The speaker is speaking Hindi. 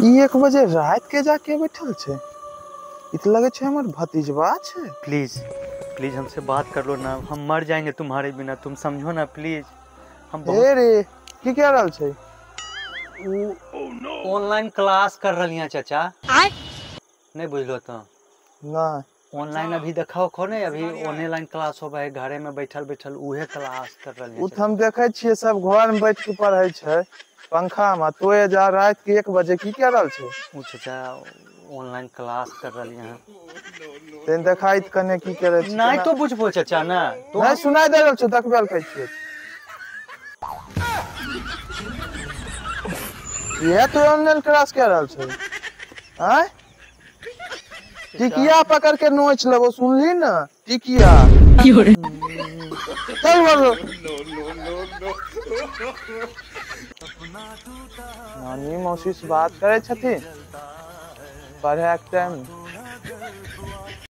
1 बजे रात के जाके बैठल छे। इत लगे छे हमर भतीजवा छे। प्लीज प्लीज हमसे बात कर लो ना, हम मर जाएंगे तुम्हारे बिना, तुम समझो ना प्लीज। हम बहुत रे की कह रहल छे? ऑनलाइन क्लास कर रही हैं चाचा। नहीं बुझलो तो ना ऑनलाइन अभी देखाओ खो नहीं, अभी ऑनलाइन क्लास हो है, घरे में बैठल बैठल उहे क्लास कर रही हैं। हम देखे छिए सब घर में बैठ के पढ़े छे पंखा में, तो जा रात के 1 बजे की कह रहल छे? चाचा ऑनलाइन क्लास कर रही हैं। तेन देखाइत कने की करे छी? नहीं तो बुझबो चाचा ना, तो नहीं सुनाई दे रहल छे, देखबेल कहै छिए। ये तो ऑनलाइन क्लास कह रहल छे। हैं टिकिया पकड़ के नोच लेबो, सुनली ना? टिकिया चल बोलो। नानी मौसी से बात करे छथिन पढ़े के टाइम।